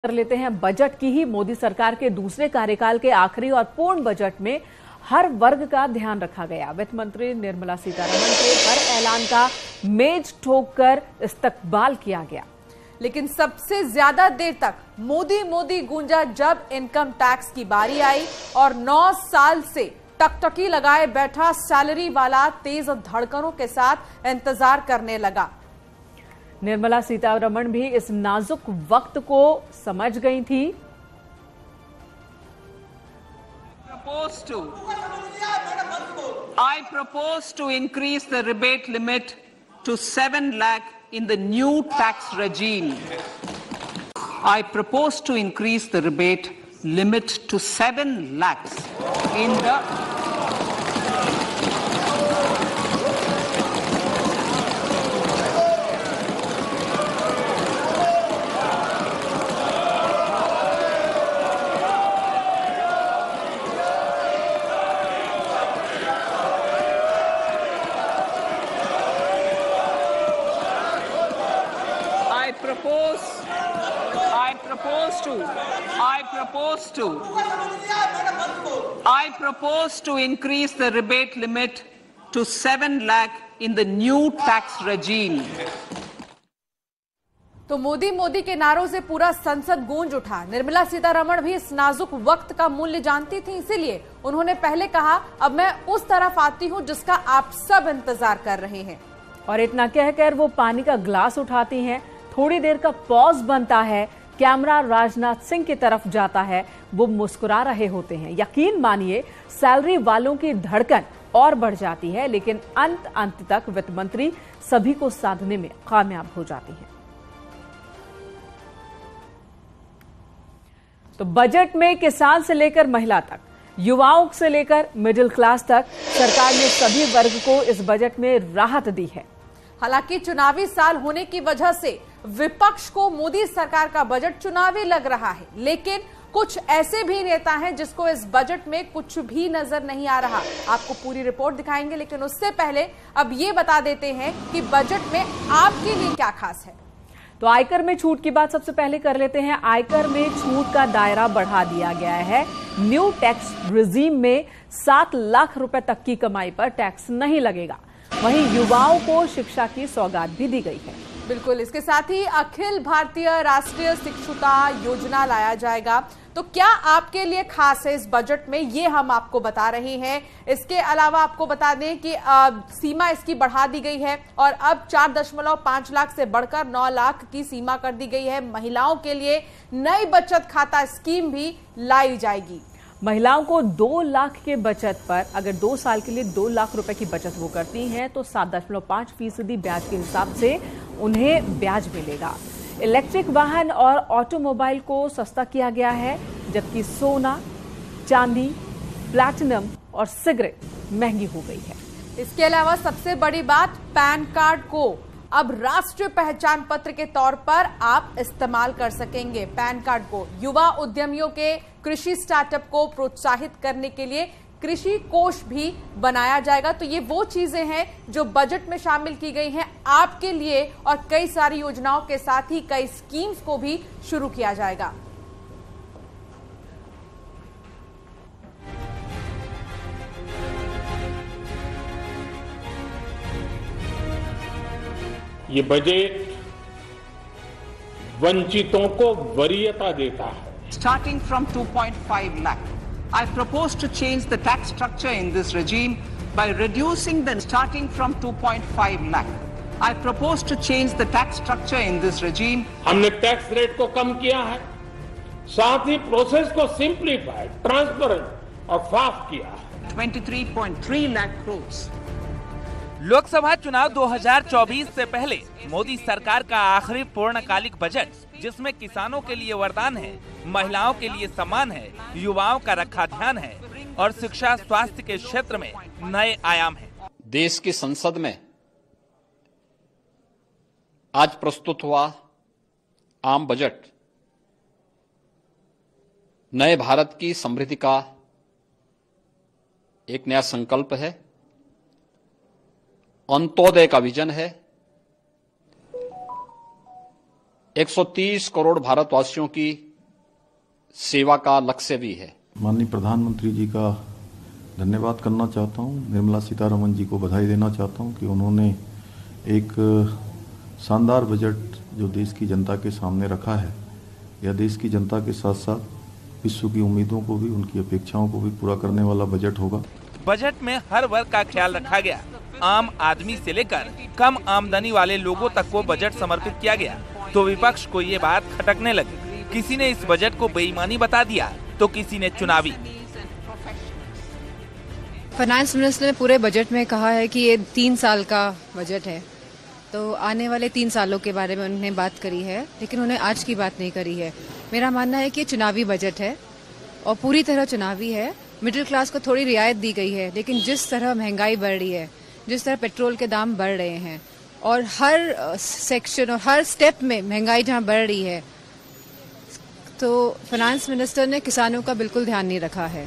कर लेते हैं बजट की ही। मोदी सरकार के दूसरे कार्यकाल के आखिरी और पूर्ण बजट में हर वर्ग का ध्यान रखा गया। वित्त मंत्री निर्मला सीतारमण के हर ऐलान का मेज ठोककर इस्तकबाल किया गया। लेकिन सबसे ज्यादा देर तक मोदी मोदी गूंजा जब इनकम टैक्स की बारी आई और 9 साल से टकटकी लगाए बैठा सैलरी वाला तेज धड़कनों के साथ इंतजार करने लगा। निर्मला सीतारमण भी इस नाजुक वक्त को समझ गई थी। I propose to increase the rebate limit to 7 lakh in the new tax regime. I propose to increase the rebate limit to 7 lakhs in the I propose to increase the rebate limit to 7 lakh in the new tax regime. तो मोदी मोदी के नारों से पूरा संसद गूंज उठा। निर्मला सीतारमण भी इस नाजुक वक्त का मूल्य जानती थी, इसीलिए उन्होंने पहले कहा, अब मैं उस तरफ आती हूं जिसका आप सब इंतजार कर रहे हैं। और इतना कहकर वो पानी का ग्लास उठाती हैं। थोड़ी देर का पॉज बनता है, कैमरा राजनाथ सिंह की तरफ जाता है, वो मुस्कुरा रहे होते हैं। यकीन मानिए सैलरी वालों की धड़कन और बढ़ जाती है, लेकिन अंत तक वित्त मंत्री सभी को साधने में कामयाब हो जाती है। तो बजट में किसान से लेकर महिला तक, युवाओं से लेकर मिडिल क्लास तक सरकार ने सभी वर्ग को इस बजट में राहत दी है। हालांकि चुनावी साल होने की वजह से विपक्ष को मोदी सरकार का बजट चुनावी लग रहा है, लेकिन कुछ ऐसे भी नेता हैं जिसको इस बजट में कुछ भी नजर नहीं आ रहा। आपको पूरी रिपोर्ट दिखाएंगे, लेकिन उससे पहले अब ये बता देते हैं कि बजट में आपके लिए क्या खास है। तो आयकर में छूट की बात सबसे पहले कर लेते हैं। आयकर में छूट का दायरा बढ़ा दिया गया है। न्यू टैक्स रिजीम में 7 लाख रुपए तक की कमाई पर टैक्स नहीं लगेगा। वहीं युवाओं को शिक्षा की सौगात भी दी गई है। बिल्कुल, इसके साथ ही अखिल भारतीय राष्ट्रीय शिक्षुता योजना लाया जाएगा। तो क्या आपके लिए खास है इस बजट में, ये हम आपको बता रहे हैं। इसके अलावा आपको बता दें कि सीमा इसकी बढ़ा दी गई है और अब 4.5 लाख से बढ़कर 9 लाख की सीमा कर दी गई है। महिलाओं के लिए नई बचत खाता स्कीम भी लाई जाएगी। महिलाओं को 2 लाख के बचत पर अगर 2 साल के लिए 2 लाख रुपए की बचत वो करती हैं तो 7.5% ब्याज के हिसाब से उन्हें ब्याज मिलेगा। इलेक्ट्रिक वाहन और ऑटोमोबाइल को सस्ता किया गया है, जबकि सोना, चांदी, प्लैटिनम और सिगरेट महंगी हो गई है। इसके अलावा सबसे बड़ी बात, पैन कार्ड को अब राष्ट्रीय पहचान पत्र के तौर पर आप इस्तेमाल कर सकेंगे। पैन कार्ड को युवा उद्यमियों के कृषि स्टार्टअप को प्रोत्साहित करने के लिए कृषि कोष भी बनाया जाएगा। तो ये वो चीजें हैं जो बजट में शामिल की गई हैं आपके लिए, और कई सारी योजनाओं के साथ ही कई स्कीम्स को भी शुरू किया जाएगा। ये बजट वंचितों को वरीयता देता है। Starting from 2.5 lakh, I propose to change the tax structure in this regime by reducing the starting from 2.5 lakh. I propose to change the tax structure in this regime. हमने टैक्स रेट को कम किया है, साथ ही process को simplified, transparent और fast किया है। 23.3 lakh crores. Lok Sabha चुनाव 2024 से पहले मोदी सरकार का आखिरी पूर्णकालिक बजट, जिसमें किसानों के लिए वरदान है, महिलाओं के लिए सम्मान है, युवाओं का रखा ध्यान है और शिक्षा स्वास्थ्य के क्षेत्र में नए आयाम हैं। देश की संसद में आज प्रस्तुत हुआ आम बजट नए भारत की समृद्धि का एक नया संकल्प है, अंत्योदय का विजन है। 130 करोड़ भारतवासियों की सेवा का लक्ष्य भी है। माननीय प्रधानमंत्री जी का धन्यवाद करना चाहता हूं, निर्मला सीतारमण जी को बधाई देना चाहता हूं कि उन्होंने एक शानदार बजट जो देश की जनता के सामने रखा है, यह देश की जनता के साथ साथ विश्व की उम्मीदों को भी, उनकी अपेक्षाओं को भी पूरा करने वाला बजट होगा। बजट में हर वर्ग का ख्याल रखा गया। आम आदमी से लेकर कम आमदनी वाले लोगों तक को बजट समर्पित किया गया, तो विपक्ष को ये बात खटकने लगी। किसी ने इस बजट को बेईमानी बता दिया, तो किसी ने चुनावी। फाइनेंस मिनिस्टर ने पूरे बजट में कहा है कि ये 3 साल का बजट है, तो आने वाले 3 सालों के बारे में उन्होंने बात करी है, लेकिन उन्हें आज की बात नहीं करी है। मेरा मानना है कि ये चुनावी बजट है और पूरी तरह चुनावी है। मिडिल क्लास को थोड़ी रियायत दी गई है, लेकिन जिस तरह महंगाई बढ़ रही है, जिस तरह पेट्रोल के दाम बढ़ रहे हैं और हर सेक्शन और हर स्टेप में महंगाई जहां बढ़ रही है, तो फाइनेंस मिनिस्टर ने किसानों का बिल्कुल ध्यान नहीं रखा है।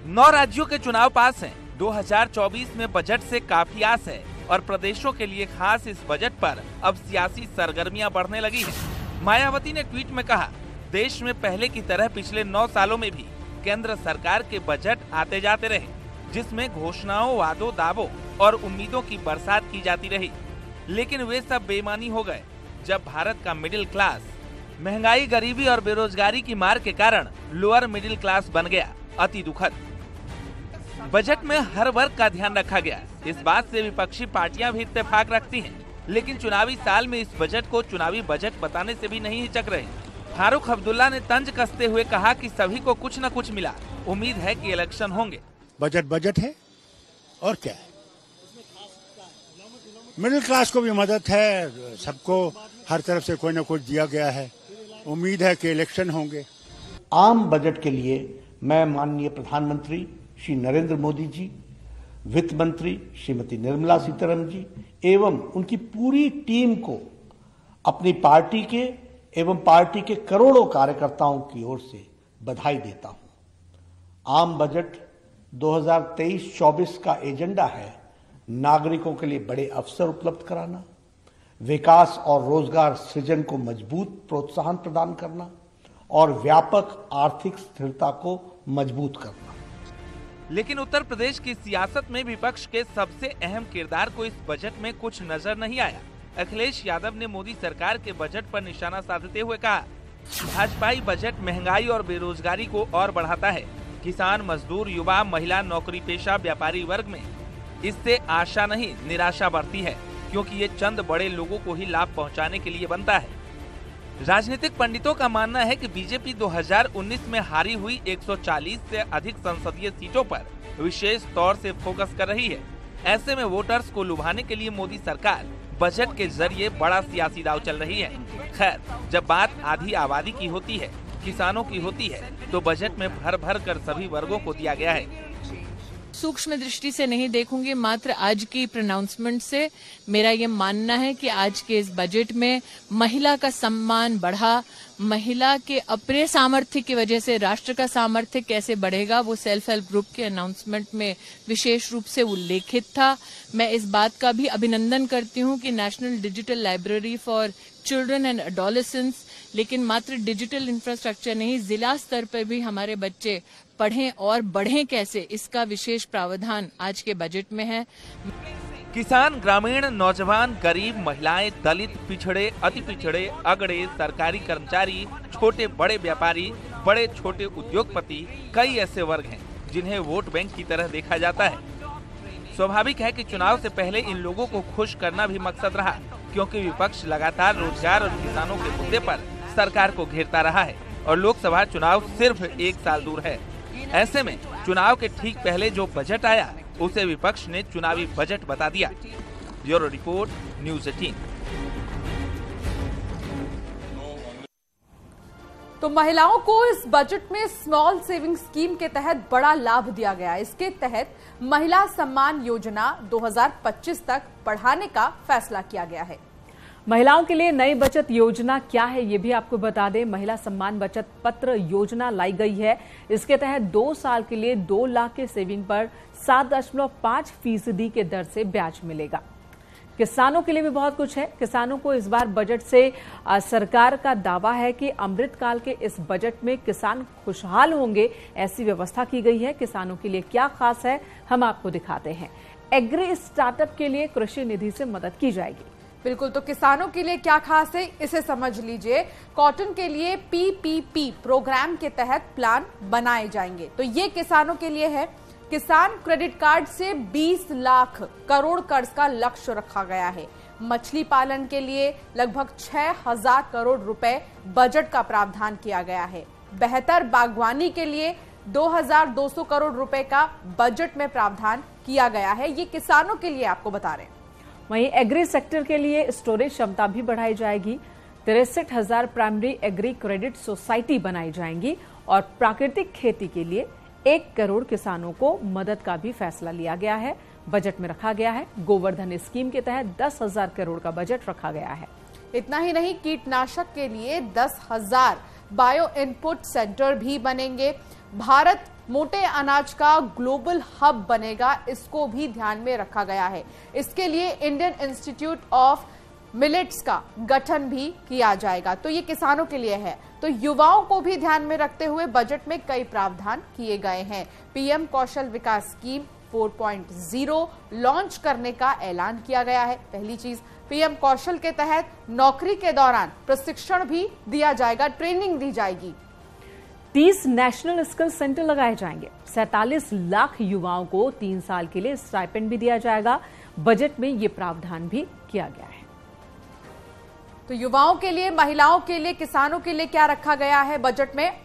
9 राज्यों के चुनाव पास हैं। 2024 में बजट से काफी आस है और प्रदेशों के लिए खास इस बजट पर अब सियासी सरगर्मियां बढ़ने लगी हैं। मायावती ने ट्वीट में कहा, देश में पहले की तरह पिछले 9 सालों में भी केंद्र सरकार के बजट आते जाते रहे, जिसमें घोषणाओं, वादों, दावों और उम्मीदों की बरसात की जाती रही, लेकिन वे सब बेईमानी हो गए जब भारत का मिडिल क्लास महंगाई, गरीबी और बेरोजगारी की मार के कारण लोअर मिडिल क्लास बन गया। अति दुखद। बजट में हर वर्ग का ध्यान रखा गया। इस बात से विपक्षी पार्टियां भी इत्तेफाक रखती हैं, लेकिन चुनावी साल में इस बजट को चुनावी बजट बताने से भी नहीं हिचक रहे। फारूक अब्दुल्ला ने तंज कसते हुए कहा कि सभी को कुछ न कुछ मिला, उम्मीद है कि इलेक्शन होंगे। बजट है और क्या है, मिडिल क्लास को भी मदद है, सबको हर तरफ से कोई न कुछ दिया गया है। उम्मीद है कि इलेक्शन होंगे। आम बजट के लिए मैं माननीय प्रधानमंत्री श्री नरेंद्र मोदी जी, वित्त मंत्री श्रीमती निर्मला सीतारमण जी एवं उनकी पूरी टीम को अपनी पार्टी के एवं पार्टी के करोड़ों कार्यकर्ताओं की ओर से बधाई देता हूं। आम बजट 2023-24 का एजेंडा है नागरिकों के लिए बड़े अवसर उपलब्ध कराना, विकास और रोजगार सृजन को मजबूत प्रोत्साहन प्रदान करना और व्यापक आर्थिक स्थिरता को मजबूत करना। लेकिन उत्तर प्रदेश की सियासत में विपक्ष के सबसे अहम किरदार को इस बजट में कुछ नजर नहीं आया। अखिलेश यादव ने मोदी सरकार के बजट पर निशाना साधते हुए कहा, भाजपाई बजट महंगाई और बेरोजगारी को और बढ़ाता है। किसान, मजदूर, युवा, महिला, नौकरी पेशा, व्यापारी वर्ग में इससे आशा नहीं निराशा बढ़ती है, क्योंकि ये चंद बड़े लोगों को ही लाभ पहुंचाने के लिए बनता है। राजनीतिक पंडितों का मानना है कि बीजेपी 2019 में हारी हुई 140 से अधिक संसदीय सीटों पर विशेष तौर से फोकस कर रही है। ऐसे में वोटर्स को लुभाने के लिए मोदी सरकार बजट के जरिए बड़ा सियासी दांव चल रही है। खैर, जब बात आधी आबादी की होती है, किसानों की होती है, तो बजट में भर भर कर सभी वर्गों को दिया गया है। सूक्ष्म दृष्टि से नहीं देखूंगी, मात्र आज की प्रोनाउंसमेंट से मेरा ये मानना है कि आज के इस बजट में महिला का सम्मान बढ़ा। महिला के अपने सामर्थ्य की वजह से राष्ट्र का सामर्थ्य कैसे बढ़ेगा, वो सेल्फ हेल्प ग्रुप के अनाउंसमेंट में विशेष रूप से उल्लेखित था। मैं इस बात का भी अभिनंदन करती हूँ कि national digital library for children and adolescents, लेकिन मात्र डिजिटल इंफ्रास्ट्रक्चर नहीं, जिला स्तर पर भी हमारे बच्चे पढ़ें और बढ़ें कैसे, इसका विशेष प्रावधान आज के बजट में है। किसान, ग्रामीण, नौजवान, गरीब, महिलाएं, दलित, पिछड़े, अति पिछड़े, अगड़े, सरकारी कर्मचारी, छोटे बड़े व्यापारी, बड़े छोटे उद्योगपति, कई ऐसे वर्ग हैं जिन्हें वोट बैंक की तरह देखा जाता है। स्वाभाविक है कि चुनाव से पहले इन लोगों को खुश करना भी मकसद रहा, क्योंकि विपक्ष लगातार रोजगार और किसानों के मुद्दे पर सरकार को घेरता रहा है और लोकसभा चुनाव सिर्फ 1 साल दूर है। ऐसे में चुनाव के ठीक पहले जो बजट आया, उसे विपक्ष ने चुनावी बजट बता दिया। Bureau report, news 18। तो महिलाओं को इस बजट में स्मॉल सेविंग स्कीम के तहत बड़ा लाभ दिया गया। इसके तहत महिला सम्मान योजना 2025 तक बढ़ाने का फैसला किया गया है। महिलाओं के लिए नई बचत योजना क्या है, ये भी आपको बता दें। महिला सम्मान बचत पत्र योजना लाई गई है। इसके तहत 2 साल के लिए 2 लाख के सेविंग पर 7.5% की दर से ब्याज मिलेगा। किसानों के लिए भी बहुत कुछ है। किसानों को इस बार बजट से सरकार का दावा है कि अमृतकाल के इस बजट में किसान खुशहाल होंगे, ऐसी व्यवस्था की गई है। किसानों के लिए क्या खास है, हम आपको दिखाते हैं। एग्री स्टार्टअप के लिए कृषि निधि से मदद की जाएगी। बिल्कुल, तो किसानों के लिए क्या खास है इसे समझ लीजिए। कॉटन के लिए PPP प्रोग्राम के तहत प्लान बनाए जाएंगे, तो ये किसानों के लिए है। किसान क्रेडिट कार्ड से 20 लाख करोड़ कर्ज का लक्ष्य रखा गया है। मछली पालन के लिए लगभग 6000 करोड़ रुपए बजट का प्रावधान किया गया है। बेहतर बागवानी के लिए 2200 करोड़ रुपए का बजट में प्रावधान किया गया है। ये किसानों के लिए आपको बता रहे हैं। वहीं एग्री सेक्टर के लिए स्टोरेज क्षमता भी बढ़ाई जाएगी। 63,000 प्राइमरी एग्री क्रेडिट सोसाइटी बनाई जाएंगी और प्राकृतिक खेती के लिए 1 करोड़ किसानों को मदद का भी फैसला लिया गया है, बजट में रखा गया है। गोवर्धन स्कीम के तहत 10,000 करोड़ का बजट रखा गया है। इतना ही नहीं, कीटनाशक के लिए 10,000 बायो इनपुट सेंटर भी बनेंगे। भारत मोटे अनाज का ग्लोबल हब बनेगा, इसको भी ध्यान में रखा गया है। इसके लिए इंडियन इंस्टीट्यूट ऑफ मिलेट्स का गठन भी किया जाएगा। तो ये किसानों के लिए है। तो युवाओं को भी ध्यान में रखते हुए बजट में कई प्रावधान किए गए हैं। पीएम कौशल विकास स्कीम 4.0 लॉन्च करने का ऐलान किया गया है। पहली चीज, पीएम कौशल के तहत नौकरी के दौरान प्रशिक्षण भी दिया जाएगा, ट्रेनिंग दी जाएगी। 30 नेशनल स्किल सेंटर लगाए जाएंगे। 47 लाख युवाओं को 3 साल के लिए स्टाइपेंड भी दिया जाएगा। बजट में ये प्रावधान भी किया गया है। तो युवाओं के लिए, महिलाओं के लिए, किसानों के लिए क्या रखा गया है बजट में,